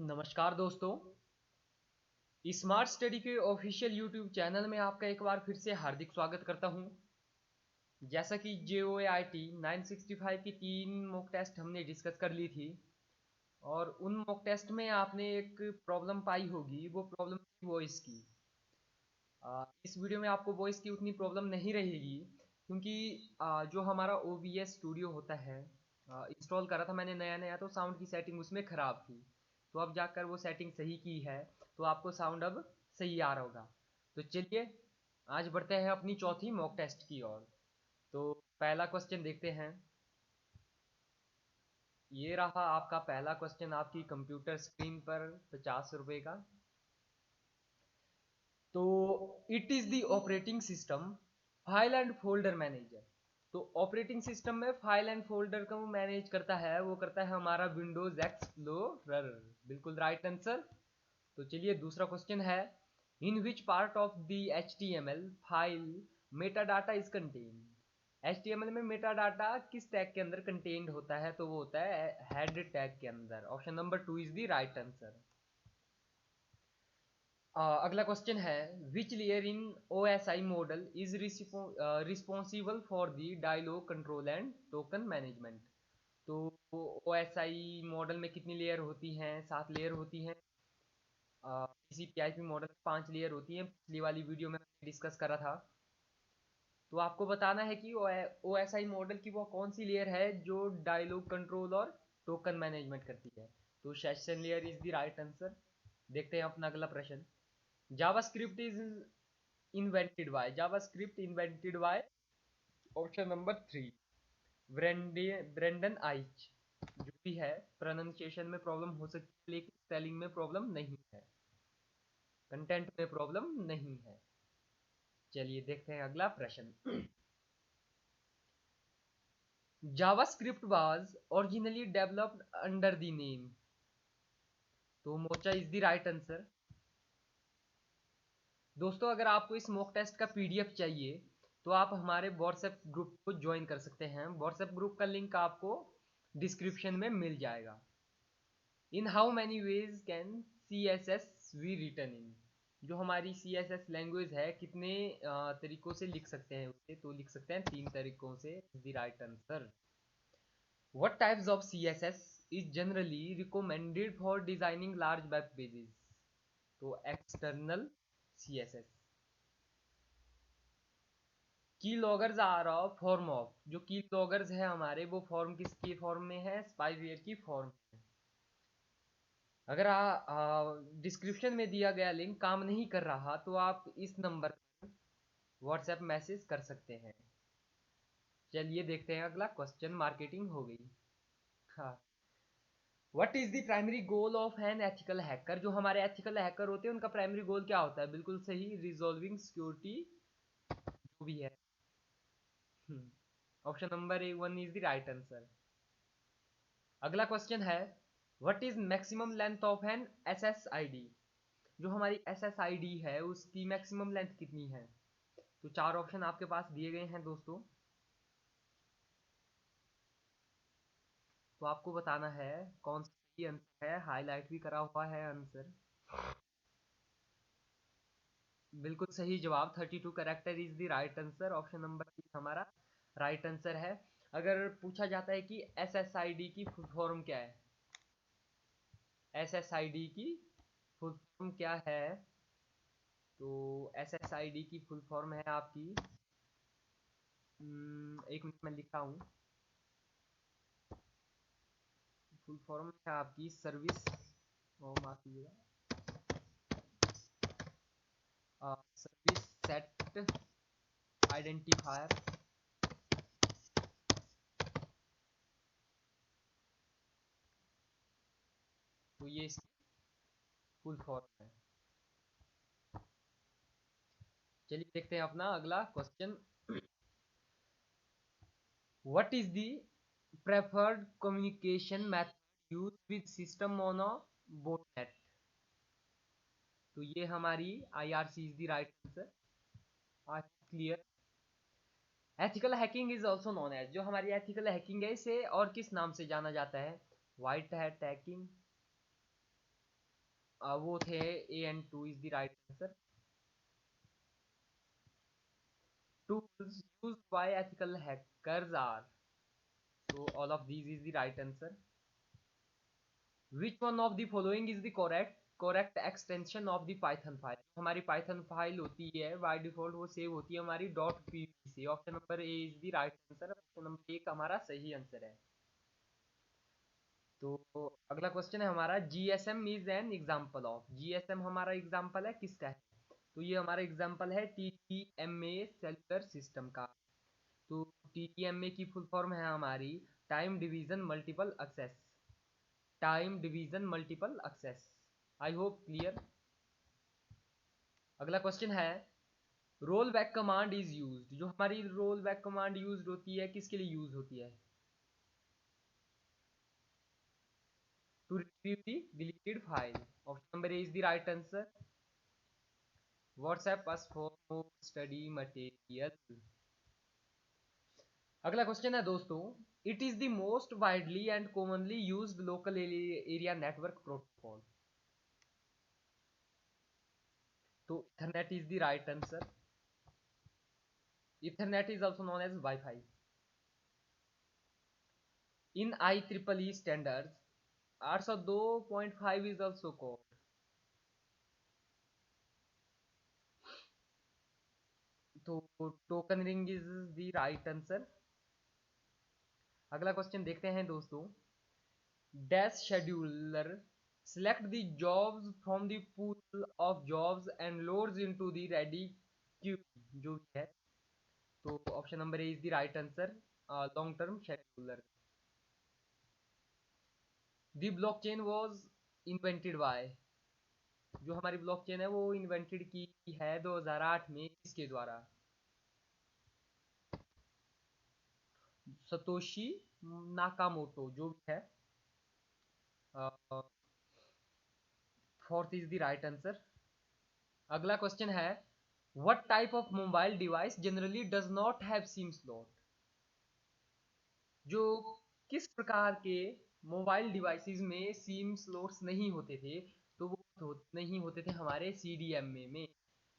नमस्कार दोस्तों। Smart study के ऑफिशियल यूट्यूब चैनल में आपका एक बार फिर से हार्दिक स्वागत करता हूं। जैसा कि JOAIT 965 की 3 मॉक टेस्ट हमने डिस्कस कर ली थी और उन मॉक टेस्ट में आपने एक प्रॉब्लम पाई होगी, वो प्रॉब्लम थी वॉइस की। इस वीडियो में आपको वॉइस की उतनी प्रॉब्लम नहीं रहेगी क्योंकि जो हमारा OBS स्टूडियो होता है, इंस्टॉल करा था मैंने नया नया, तो साउंड की सेटिंग उसमें ख़राब थी। तो अब जाकर वो सेटिंग सही की है, तो आपको साउंड अब सही आ रहा होगा। तो चलिए आज बढ़ते हैं अपनी चौथी मॉक टेस्ट की ओर। तो पहला क्वेश्चन देखते हैं। ये रहा आपका पहला क्वेश्चन आपकी कंप्यूटर स्क्रीन पर 50 रुपये का। तो it is the operating system file and folder manager. तो ऑपरेटिंग सिस्टम में फाइल एंड फोल्डर को मैनेज करता है, वो करता है हमारा विंडोज एक्सप्लोरर। बिल्कुल राइट आंसर। तो चलिए दूसरा क्वेश्चन है, in which part of the HTML file meta data is contain. HTML में मेटा डाटा किस टैग के अंदर कंटेन्ड होता है? तो वो होता है हेड टैग के अंदर। Option number 2 is the right answer. अगला क्वेश्चन है, which layer in OSI model is responsible for the dialog control and token management. तो OSI मॉडल में कितनी लेयर होती हैं? 7 लेयर होती हैं। TCP/IP मॉडल 5 लेयर होती हैं, पिछली वाली वीडियो में डिस्कस करा था। तो आपको बताना है कि OSI मॉडल की वो कौन सी लेयर है जो डायलॉग कंट्रोल और टोकन मैनेजमेंट करती है। तो session layer is the right answer. देखते हैं अपना अगला प्रश्न। JavaScript is JavaScript invented by. Option number 3 Brendan Eich. जो भी है, प्रोनाउंसिएशन में प्रॉब्लम हो सकती है लेकिन स्पेलिंग में प्रॉब्लम नहीं है, कंटेंट में प्रॉब्लम नहीं है। चलिए देखते हैं अगला प्रश्न। JavaScript was originally developed under the name. तो Mocha is the right answer. दोस्तों अगर आपको इस मॉक टेस्ट का PDF चाहिए तो आप हमारे व्हाट्सएप ग्रुप को ज्वाइन कर सकते हैं। व्हाट्सएप ग्रुप का लिंक आपको डिस्क्रिप्शन में मिल जाएगा। In how many ways can CSS we return in. जो हमारी CSS लैंग्वेज है, कितने तरीकों से लिख सकते हैं उसे? तो लिख सकते हैं 3 तरीकों से। The right answer. What types of CSS is generally recommended for designing large web pages. तो external CSS। Key loggers are a form of. जो की लॉगर्स है हमारे, वो फॉर्म किसकी फॉर्म में है? स्पाईवेयर की फॉर्म में। अगर डिस्क्रिप्शन में दिया गया लिंक काम नहीं कर रहा तो आप इस नंबर पर व्हाट्सएप मैसेज कर सकते हैं। चलिए देखते हैं अगला क्वेश्चन। मार्केटिंग हो गई। हाँ। What is the primary goal of an ethical hacker. जो हमारे एथिकल हैकर होते हैं उनका प्राइमरी गोल क्या होता है? बिल्कुल सही, रिजॉल्विंग सिक्योरिटी जो भी है। Option number 1 is the right answer. अगला क्वेश्चन है, what is maximum length of an SSID। जो हमारी SSID है उसकी मैक्सिमम लेंथ कितनी है? तो 4 ऑप्शन आपके पास दिए गए हैं दोस्तों। तो आपको बताना है कौन सा सही आंसर है। हाईलाइट भी करा हुआ है आंसर। बिल्कुल सही जवाब, 32 character is the right answer. Option number 3 हमारा राइट आंसर है। अगर पूछा जाता है कि SSID की फुल फॉर्म क्या है, SSID की फुल फॉर्म क्या है? तो SSID की फुल फॉर्म है आपकी, एक मिनट में लिखा हूँ। फुल फॉर्म है आपकी सर्विस, ओ माफ कीजिएगा, सर्विस सेट आइडेंटिफायर। तो ये इसकी फुल फॉर्म है। चलिए देखते हैं अपना अगला question. What is the preferred communication method use with system on a botnet. तो ये हमारी IRC is the right answer. Clear. Ethical hacking is also known as. जो हमारी एथिकल हैकिंग है इसे और किस नाम से जाना जाता है? व्हाइट हैट हैकिंग, वो थे A and two is the right answer. Tools used by ethical hackers are, so all of these is the right answer. Which one of the following is the correct extension of the Python file? हमारी Python file होती है by default वो save होती है हमारी .py से। Option number A is the right answer. Option number ए हमारा सही आंसर है। तो अगला क्वेश्चन है हमारा, GSM is an example of. GSM हमारा एग्जांपल है किसका है? तो ये हमारा एग्जांपल है TTMA सेलुलर सिस्टम का। तो TTMA की फुल फॉर्म है हमारी time division multiple access. Time division multiple access. I hope clear. अगला क्वेश्चन है, roll back command is used. जो हमारी रोल बैक कमांड यूज्ड होती है किसके लिए यूज होती है? To retrieve the deleted file. Option number A is the right answer. WhatsApp us for more study material. अगला क्वेश्चन है दोस्तों, it is the most widely and commonly used local area network protocol. तो Ethernet is the right answer. Ethernet is also known as WiFi. In IEEE standards, 802.5 is also called. तो token ring is the right answer. अगला question देखते हैं दोस्तों, dash scheduler select the jobs from the pool of jobs and loads into the ready queue। जो भी है, तो option number A is the right answer, long term scheduler. The blockchain was invented by. जो हमारी blockchain है वो invented की है 2008 में किसके द्वारा? सतोशी नाकामोटो जो भी है। Fourth is the right answer. अगला क्वेश्चन है, what type of mobile device generally does not have SIM slot. जो किस प्रकार के मोबाइल डिवाइसेस में सिम स्लॉट्स नहीं होते थे? तो वो नहीं होते थे हमारे CDMA में।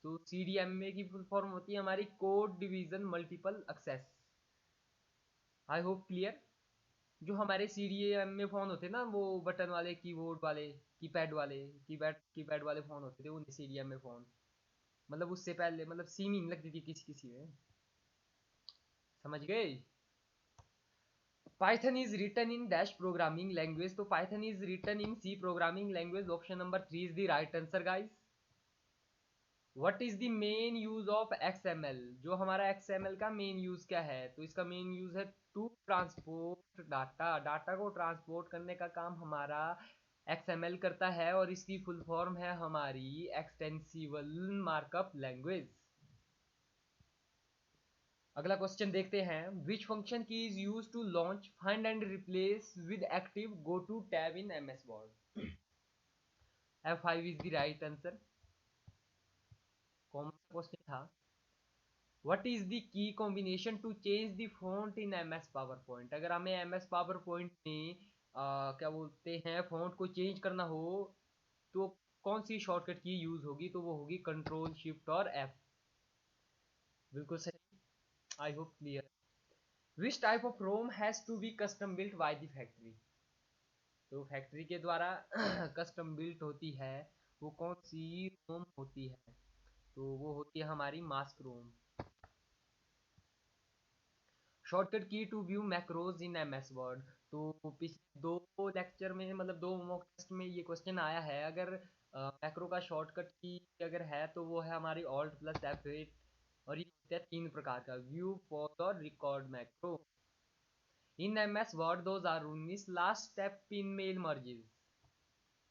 तो CDMA की फुल फॉर्म होती है हमारी code division multiple access. I hope clear. जो हमारे CDMA फोन होते ना, वो बटन वाले, कीबोर्ड वाले, कीपैड वाले फोन होते थे वो CDMA फोन। मतलब उससे पहले मतलब सीम ही नहीं लगती थी किसी किसी में। समझ गए? Python is written in dash programming language. तो Python is written in C programming language. Option number 3 is the right answer guys. What is the main use of XML। जो हमारा XML का मेन यूज क्या है? तो इसका main use है to transport data. Data को ट्रांसपोर्ट करने का काम हमारा XML करता है और इसकी फुल फॉर्म है हमारी एक्सटेंसिबल मार्कअप लैंग्वेज। अगला क्वेश्चन देखते हैं, which function key is use to launch find and replace with active go to tab in MS Word. F5 is the right answer. Common question था। What is the key combination to change the font in MS PowerPoint. अगर हमें MS power point में क्या बोलते हैं font को change करना हो तो कौन सी शॉर्टकट की यूज होगी? तो वो होगी कंट्रोल शिफ्ट और F। बिल्कुल सही। I hope clear. Which type of ROM has to be custom built by the factory. तो फैक्ट्री के द्वारा कस्टम बिल्ट होती है वो कौन सी रोम होती है? तो वो होती है हमारी mask ROM. Shortcut key to view macros in MS Word. तो पिछले दो लेक्चर में मतलब दो मॉक टेस्ट में ये क्वेश्चन आया है। अगर मैक्रो का शॉर्टकट की अगर है तो वो है हमारी Alt+F8। और ये होते हैं 3 प्रकार का, व्यू, पॉज और record macro. In MS Word 2019 last step in mail merges.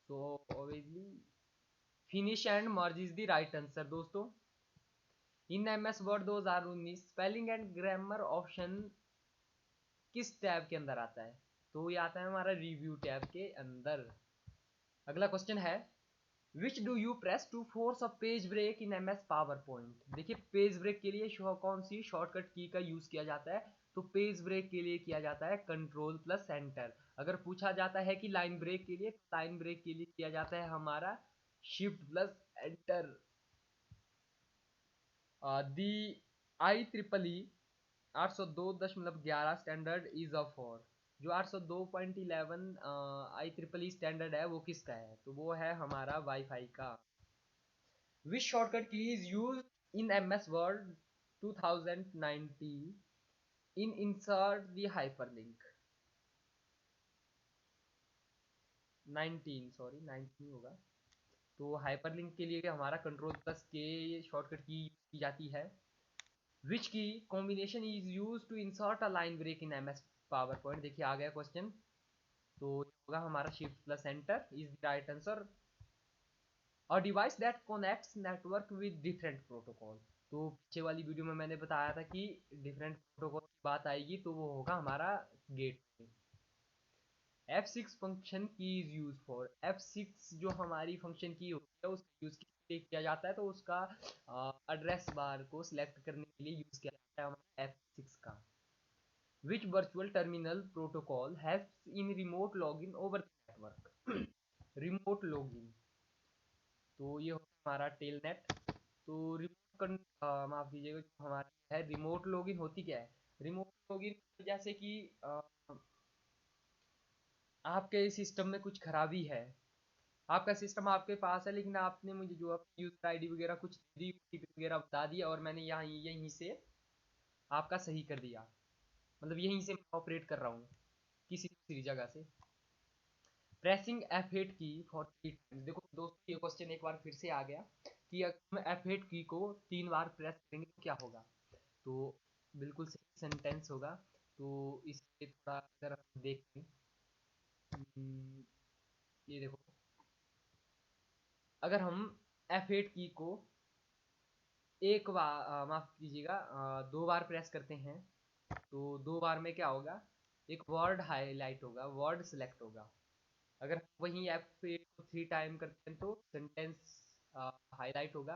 तो obviously finish and merge is the right answer दोस्तों। In MS Word 2019 spelling and grammar option किस टैब के अंदर आता है? तो ये आता है हमारा रिव्यू टैब के अंदर। अगला क्वेश्चन है, which do you press to force a page break in MS PowerPoint. देखिए पेज ब्रेक के लिए कौन सी शॉर्टकट की का यूज किया जाता है? तो पेज ब्रेक के लिए किया जाता है कंट्रोल+Enter। अगर पूछा जाता है कि लाइन ब्रेक के लिए, लाइन ब्रेक के लिए किया जाता है हमारा shift plus enter. The IEEE 802.11 standard is a for. जो 802.11 IEEE स्टैंडर्ड है वो किसका है? तो वो है हमारा वाईफाई का। विच shortcut key is use in MS Word 2019 in insert the hyperlink. 19 sorry 19 होगा। तो हाइपरलिंक के लिए हमारा कंट्रोल+K शॉर्टकट की यूज की जाती है। Which key combination is use to insert a line break in MS PowerPoint. देखिए आ गया क्वेश्चन। तो होगा हमारा shift plus enter is the right answer. A device that connects network with different protocol. तो पीछे वाली वीडियो में मैंने बताया था कि डिफरेंट प्रोटोकॉल की बात आएगी तो वो होगा हमारा gate. F6 function key is use for. F6 जो हमारी फंक्शन की होती है उसका यूज किस लिए किया जाता है? तो उसका एड्रेस बार को सिलेक्ट करने के लिए यूज किया जाता है हमारा F6 का। Which virtual terminal protocol helps in remote login over network. Remote login तो ये होगा हमारा टेलनेट। तो माफ कीजिएगा, जो हमारी है रिमोट लॉगिन होती क्या है? रिमोट लॉगिन जैसे कि आपके सिस्टम में कुछ खराबी है, आपका सिस्टम आपके पास है लेकिन आपने मुझे जो अपनी यूजर आईडी वगैरह कुछ दी, OTP वगैरह बता दिया और मैंने यहाँ यहीं से आपका सही कर दिया। मतलब यहीं से मैं ऑपरेट कर रहा हूँ किसी दूसरी जगह से। प्रेसिंग F8 की फॉर 3 टाइम्स। देखो दोस्तों ये क्वेश्चन एक बार फिर से आ गया कि अगर हम F8 की को 3 बार प्रेस करेंगे तो क्या होगा? तो बिल्कुल सही सेंटेंस होगा। तो इससे थोड़ा अगर हम देखें, ये देखो, अगर हम F8 की को एक बार माफ कीजिएगा 2 बार प्रेस करते हैं तो 2 बार में क्या होगा? एक वर्ड हाईलाइट होगा, वर्ड सिलेक्ट होगा। अगर वही F8 को 3 टाइम करते हैं तो सेंटेंस हाईलाइट होगा।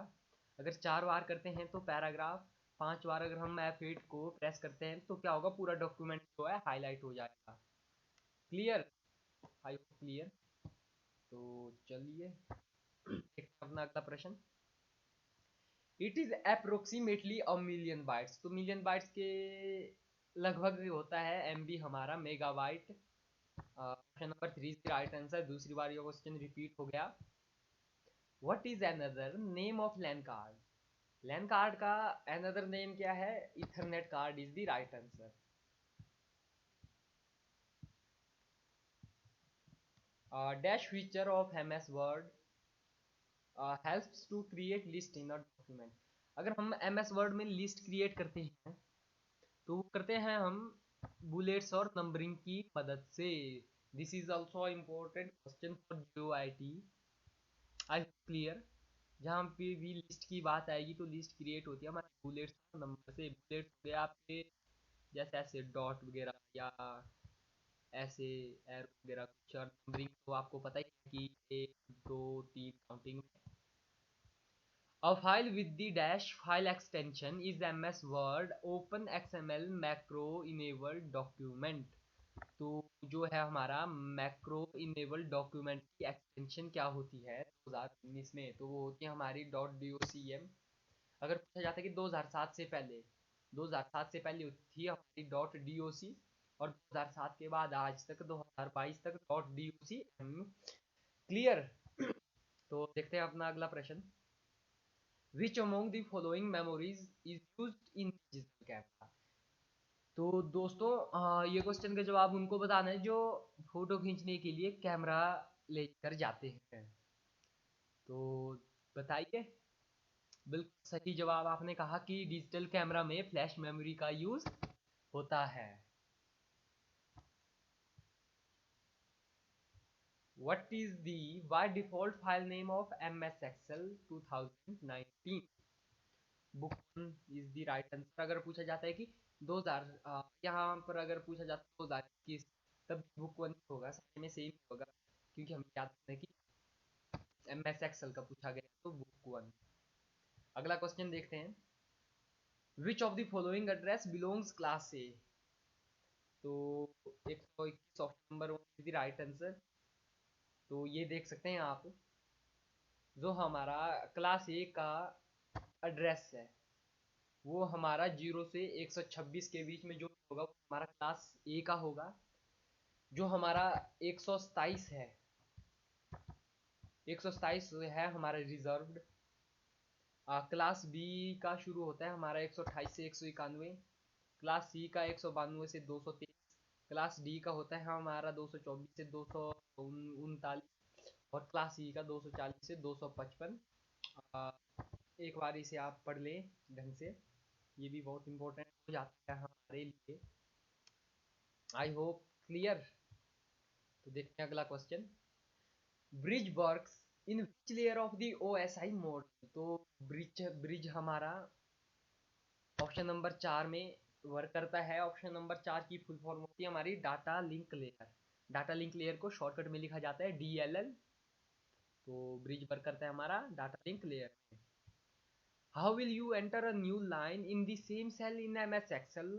अगर 4 बार करते हैं तो पैराग्राफ। 5 बार अगर हम F8 को प्रेस करते हैं तो क्या होगा? पूरा डॉक्यूमेंट जो है हाईलाइट हो जाएगा। क्लियर? I hope clear. तो चलिए देखते हैं अपना अगला प्रश्न। It is approximately a million bytes. तो मिलियन बाइट्स के लगभग होता है MB हमारा megabyte. Question number 3 is right answer. दूसरी बार ये क्वेश्चन रिपीट हो गया। What is another name of LAN card? LAN card का अनदर नेम क्या है? Ethernet card is the right answer. Dash feature of MS Word helps to create list in a document. अगर हम MS वर्ड में list create करते हैं तो वो करते हैं हम बुलेट्स और नंबरिंग की मदद से। This is also important question for JOIT। I clear? जहाँ पे भी लिस्ट की बात आएगी तो लिस्ट क्रिएट होती है हमारे बुलेट्स और नंबर से। बुलेट्स हो गया आपके जैसे ऐसे डॉट वगैरह या ऐसे एरो वगैरह कुछ, और नंबरिंग तो आपको पता ही है कि 1 2 3 counting. A file with the dash file extension is MS Word Open XML macro enabled document। तो जो है हमारा मैक्रो इनेबल्ड डॉक्यूमेंट की एक्सटेंशन क्या होती है 2019 में? तो वो होती है हमारी .docm। अगर पूछा जाता है कि 2007 से पहले, 2007 से पहले थी हमारी .doc और 2007 के बाद आज तक 2022 तक .docm। क्लियर? तो देखते हैं अपना अगला प्रश्न। Which among the following memories is used in digital camera? तो दोस्तों ये क्वेश्चन का जवाब उनको बताना है जो फोटो खींचने के लिए कैमरा लेकर जाते हैं। तो बताइए। बिल्कुल सही जवाब आपने कहा कि डिजिटल कैमरा में फ्लैश मेमोरी का यूज होता है। What is the by default file name of MS Excel 2019? Book one is the right answer. अगर पूछा जाता है कि 2000 यहाँ पर अगर पूछा जाता है 2021 तब बुक वन होगा, सारे में सेम होगा क्योंकि हम याद है कि MS एक्सेल का पूछा गया तो बुक वन। अगला क्वेश्चन देखते हैं। Which of the following address belongs class ए? तो 121 option number one is the right answer. तो ये देख सकते हैं आप जो हमारा क्लास ए का एड्रेस है वो हमारा 0 से 126 के बीच में जो होगा वो हमारा क्लास ए का होगा। जो हमारा 127 है, 127 है हमारा रिजर्व्ड। क्लास बी का शुरू होता है हमारा 128 से 191, क्लास सी का 192 से 223, क्लास डी का होता है हमारा 224 से 239 और क्लास ई का 240 से 255। एक बार इसे आप पढ़ लें ढंग से, ये भी बहुत इंपॉर्टेंट हो जाता है हमारे लिए। आई होप क्लियर। तो देखते हैं अगला question. Bridge works in which layer of the OSI model. तो ब्रिज हमारा ऑप्शन नंबर 4 में वर्क करता है। ऑप्शन नंबर 4 की फुल फॉर्म होती है हमारी data link layer. Data link layer को शॉर्टकट में लिखा जाता है DLL। तो ब्रिज वर्क करता है हमारा डाटा लिंक लेयर में। How will you enter a new line in the same cell in MS Excel.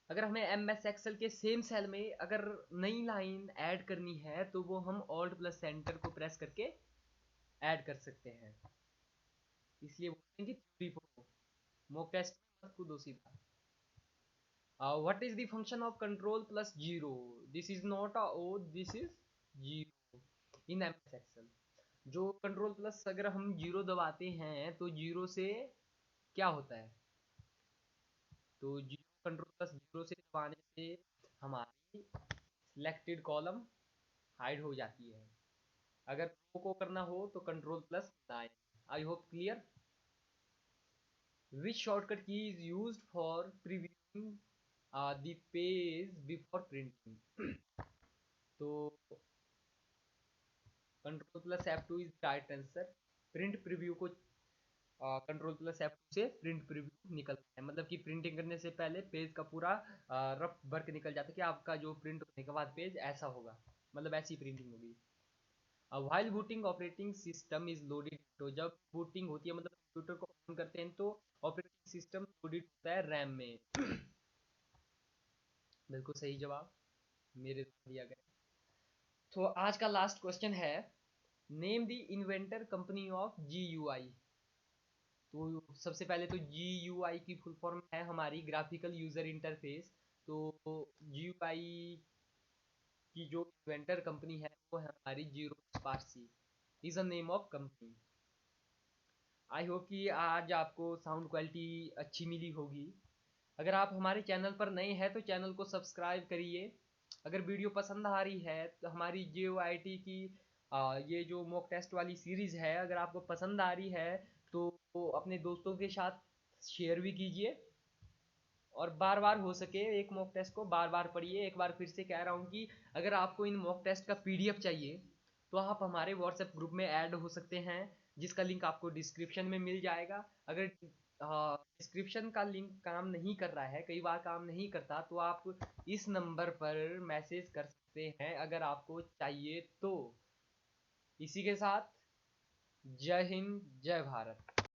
अगर हमें MS एक्सेल के सेम सेल में अगर नई लाइन ऐड करनी है तो वो हम ऑल्ट प्लस सेंटर को प्रेस करके ऐड कर सकते हैं। इसलिए बोलते हैं कि थ्योरी पढ़ो, मॉक टेस्ट में मत कूदो सीधा। What is the function of control plus 0? This is not a O, this is 0 in MS Excel। जो कंट्रोल प्लस अगर हम 0 दबाते हैं तो 0 से क्या होता है, तो 0 कंट्रोल प्लस 0 से दबाने से हमारी सिलेक्टेड कॉलम हाइड हो जाती है। अगर रो को करना हो तो control plus 9। I hope clear. Which shortcut key is used for previewing the page before printing. तो control plus F2 is right answer. Print preview को कंट्रोल प्लस F2 से प्रिंट प्रीव्यू निकलता है, मतलब कि प्रिंटिंग करने से पहले पेज का पूरा रफ वर्क निकल जाता है कि आपका जो प्रिंट होने के बाद पेज ऐसा होगा, मतलब ऐसी प्रिंटिंग होगी। While booting operating system is loaded. तो जब बूटिंग होती है मतलब कंप्यूटर को ऑन करते हैं तो ऑपरेटिंग सिस्टम लोडेड होता है रैम में। बिल्कुल सही जवाब मेरे द्वारा दिया गया। तो आज का लास्ट क्वेश्चन है, name the inventor company of GUI। तो सबसे पहले तो GUI की फुल फॉर्म है हमारी ग्राफिकल यूजर इंटरफेस। तो GUI की जो इन्वेंटर कंपनी है वो है हमारी xerox Parsi, is a name of company. I hope कि आज आपको साउंड क्वालिटी अच्छी मिली होगी। अगर आप हमारे चैनल पर नए हैं तो चैनल को सब्सक्राइब करिए। अगर वीडियो पसंद आ रही है तो हमारी JOIT की ये जो मॉक टेस्ट वाली सीरीज़ है अगर आपको पसंद आ रही है तो अपने दोस्तों के साथ शेयर भी कीजिए। और बार बार हो सके एक मॉक टेस्ट को बार बार पढ़िए। एक बार फिर से कह रहा हूँ कि अगर आपको इन मॉक टेस्ट का PDF चाहिए तो आप हमारे WhatsApp ग्रुप में ऐड हो सकते हैं, जिसका लिंक आपको डिस्क्रिप्शन में मिल जाएगा। अगर डिस्क्रिप्शन का लिंक काम नहीं कर रहा है, कई बार काम नहीं करता, तो आप इस नंबर पर मैसेज कर सकते हैं अगर आपको चाहिए तो। इसी के साथ जय हिंद, जय भारत।